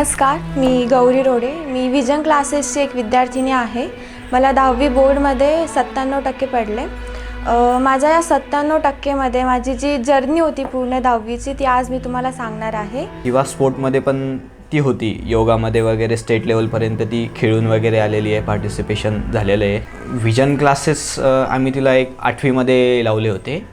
नमस्कार, मी गौरी रोडे. मी विजन क्लासेसची एक विद्यार्थिनी आहे. मला 10वी बोर्डमध्ये 97% पडले. माझ्या या 97%मध्ये माझी जी जर्नी होती पूर्ण 10वीची ती आज मी तुम्हाला सांगणार आहे. किंवा स्पोर्टमध्ये पण ती होती, योगामध्ये वगैरे स्टेट लेवलपर्यंत ती खेळून वगैरे आलेली आहे, पार्टिसिपेशन झालेलं आहे. विजन क्लासेस आम्ही तिला एक 8वीमध्ये लावले होते.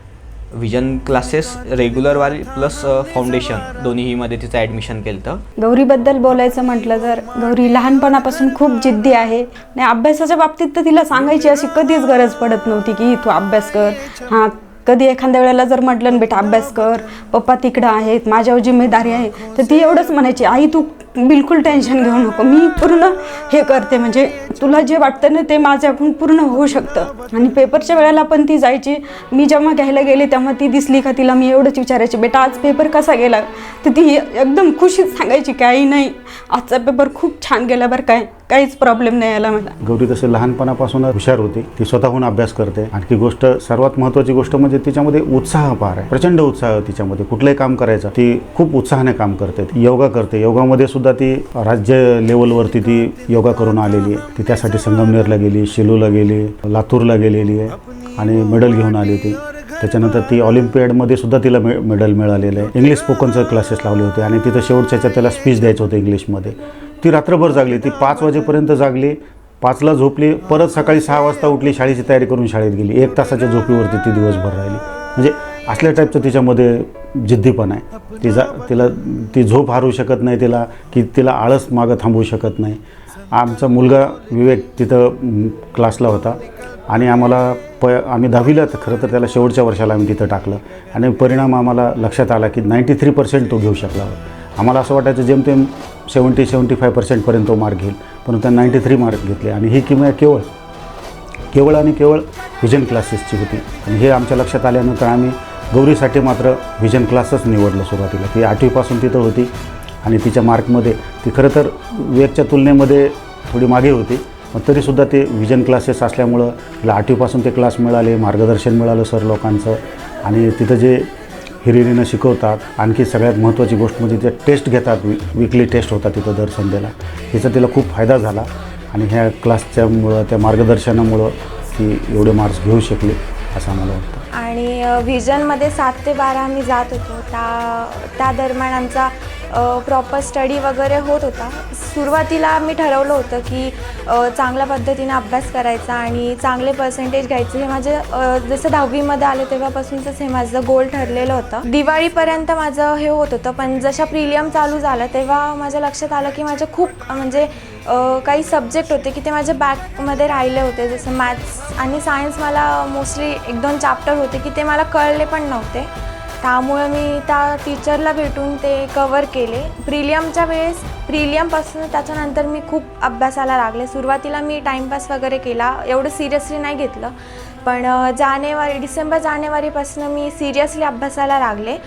विजन क्लासेस रेग्युलरवाली प्लस फाउंडेशन दोन्हीमध्ये तिचं ॲडमिशन केलं होतं. गौरीबद्दल बोलायचं म्हटलं तर गौरी लहानपणापासून खूप जिद्दी आहे आणि अभ्यासाच्या बाबतीत तर तिला सांगायची अशी कधीच गरज पडत नव्हती की तू अभ्यास कर. हां, कधी एखाद्या वेळेला जर म्हटलं बेटा अभ्यास कर, पप्पा तिकडं आहेत, माझ्यावर जिम्मेदारी आहे, तर ती एवढंच म्हणायची, आई तू बिलकुल टेन्शन घेऊ नको, मी पूर्ण हे करते, म्हणजे तुला जे वाटतं ना ते माझ्याकडून पूर्ण होऊ शकतं. आणि पेपरच्या वेळेला पण ती जायची. मी जेव्हा घ्यायला गेले तेव्हा ती दिसली का तिला मी एवढंच विचारायचे, बेटा आज पेपर कसा गेला, तर ती एकदम खुशीत सांगायची की आई नाही, आजचा पेपर खूप छान गेला बरं, काहीच प्रॉब्लेम नाही आला मला. गौरी तसं लहानपणापासून हुशार होती. ती स्वतःहून अभ्यास करते. आणखी गोष्ट, सर्वात महत्त्वाची गोष्ट म्हणजे तिच्यामध्ये उत्साह फार आहे, प्रचंड उत्साह तिच्यामध्ये. कुठलंही काम करायचं ती खूप उत्साहाने काम करते. योगा करते. योगामध्ये सुद्धा ती राज्य लेवलवरती ती योगा करून आलेली आहे. ती त्यासाठी संगमनेरला गेली, शेलूला गेली, लातूरला गेलेली आहे आणि मेडल घेऊन आली ती. त्याच्यानंतर ती ऑलिम्पियाडमध्ये सुद्धा तिला मेडल मिळालेलं आहे. इंग्लिश स्पोकनचे क्लासेस लावले होते आणि तिथं शेवटच्या त्याला स्पीच द्यायचं होतं इंग्लिशमध्ये. ती रात्रभर जागली. ती 5 वाजेपर्यंत जागली, 5ला झोपली, परत सकाळी 6 वाजता उठली, शाळेची तयारी करून शाळेत गेली. 1 तासाच्या झोपीवरती ती दिवसभर राहिली. म्हणजे असल्या टाईपचं तिच्यामध्ये जिद्दीपण आहे. ती झोप हारू शकत नाही तिला, की तिला आळस मागं थांबवू शकत नाही. आमचा मुलगा विवेक तिथं क्लासला होता आणि आम्ही 10वीला खरं तर त्याला शेवटच्या वर्षाला आम्ही तिथं टाकलं आणि परिणाम आम्हाला लक्षात आला की 93% तो घेऊ शकला. आम्हाला असं वाटायचं जेमतेम 70-75% तो मार्क घेईल, परंतु त्या 93 मार्क घेतले. आणि ही किमया केवळ आणि केवळ विजन क्लासेसची होती. आणि हे आमच्या लक्षात आल्यानंतर आम्ही गौरीसाठी मात्र विजन क्लासच निवडलं सुरुवातीला. ती 8वीपासून तिथं होती आणि तिच्या मार्कमध्ये ती खरं तर विवेकच्या तुलनेमध्ये थोडी मागे होती, पण तरीसुद्धा ते विजन क्लासेस असल्यामुळं तिला 8वीपासून ते क्लास मिळाले, मार्गदर्शन मिळालं सर लोकांचं. आणि तिथं जे हिरिरीनं शिकवतात. आणखी सगळ्यात महत्त्वाची गोष्ट म्हणजे ते टेस्ट घेतात, वीकली टेस्ट होतात तिथं दर संडेला. ह्याचा तिला खूप फायदा झाला आणि ह्या क्लासच्यामुळं, त्या मार्गदर्शनामुळं ती एवढे मार्क्स घेऊ शकली असं मला वाटतं. आणि विजनमध्ये 7 ते 12 आम्ही जात होतो. त्या दरम्यान आमचा प्रॉपर स्टडी वगैरे होत होता. सुरुवातीला मी ठरवलं होतं की चांगल्या पद्धतीने अभ्यास करायचा आणि चांगले पर्सेंटेज घ्यायचे. हे माझे जसं 10वीमध्ये आले तेव्हापासूनच हे माझं गोल ठरलेलं होतं. दिवाळीपर्यंत माझं हे होत होतं, पण जशा प्रिलियम चालू झालं तेव्हा माझ्या लक्षात आलं की माझे खूप म्हणजे काही सब्जेक्ट होते की ते माझ्या बॅकमध्ये राहिले होते. जसं मॅथ्स आणि सायन्स मला मोस्टली 1-2 चॅप्टर होते की ते मला कळले पण नव्हते. त्यामुळे मी त्या टीचरला भेटून ते कवर केले. प्रिलियमच्या वेळेस, प्रिलियमपासून त्याच्यानंतर मी खूप अभ्यासाला लागले. सुरुवातीला मी टाईमपास वगैरे केला, एवढं सिरियसली नाही घेतलं, पण डिसेंबर-जानेवारीपासून मी सिरियसली अभ्यासाला लागले.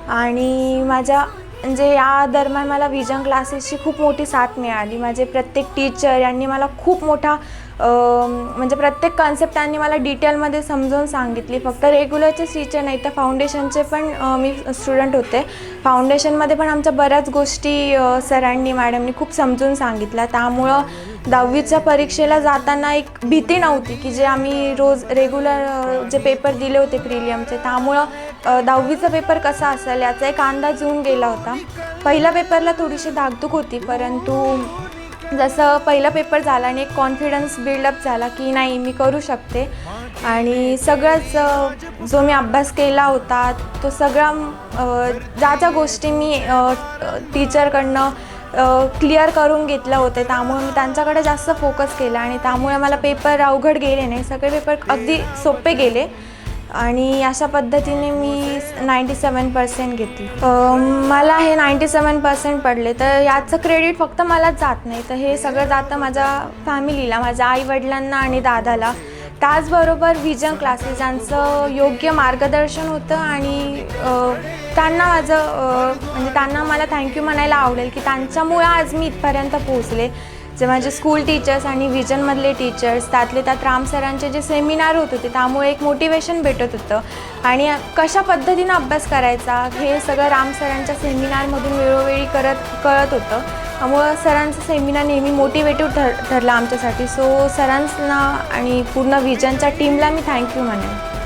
आणि म्हणजे या दरम्यान मला विजन क्लासेसची खूप मोठी साथ मिळाली. माझे प्रत्येक टीचर यांनी मला खूप मोठा म्हणजे प्रत्येक कॉन्सेप्ट त्यांनी मला डिटेलमध्ये समजावून सांगितली. फक्त रेग्युलरचेच टीचर नाही तर फाउंडेशनचे पण मी स्टुडंट होते. फाउंडेशनमध्ये पण आमच्या बऱ्याच गोष्टी सरांनी, मॅडमनी खूप समजून सांगितल्या. त्यामुळं 10वीच्या परीक्षेला जाताना एक भीती नव्हती की जे आम्ही रोज रेग्युलर जे पेपर दिले होते प्रिलियमचे, त्यामुळं 10वीचा पेपर कसा असेल याचा एक अंदाज येऊन गेला होता. पहिल्या पेपरला थोडीशी धाकधूक होती, परंतु जसं पहिला पेपर झाला आणि एक कॉन्फिडन्स बिल्डअप झाला की नाही मी करू शकते. आणि सगळंच जो मी अभ्यास केला होता तो सगळा ज्या गोष्टी मी टीचरकडनं क्लिअर करून घेतलं होते, त्यामुळे मी त्यांच्याकडे जास्त फोकस केला आणि त्यामुळे मला पेपर अवघड गेले नाही, सगळे पेपर अगदी सोपे गेले. आणि अशा पद्धतीने मी 97% घेतली. मला हे 97% पडले, तर याचं क्रेडिट फक्त मलाच जात नाही, तर हे सगळं जातं माझ्या फॅमिलीला, माझ्या आईवडिलांना आणि दादाला. त्याचबरोबर विजन क्लासेस ज्यांचं योग्य मार्गदर्शन होतं आणि त्यांना म्हणजे त्यांना मला थँक्यू म्हणायला आवडेल की त्यांच्यामुळं आज मी इथपर्यंत पोहोचले. जे माझे स्कूल टीचर्स आणि विजनमधले टीचर्स, त्यातले त्यात राम सरांचे जे सेमिनार होत होते त्यामुळे एक मोटिवेशन भेटत होतं आणि कशा पद्धतीनं अभ्यास करायचा हे सगळं राम सरांच्या सेमिनारमधून वेळोवेळी कळत होतं. त्यामुळं सरांचं सेमिनार नेहमी मोटिवेटिव्ह ठरलं आमच्यासाठी. सो सरांना आणि पूर्ण विजनच्या टीमला मी थँक्यू म्हणेन.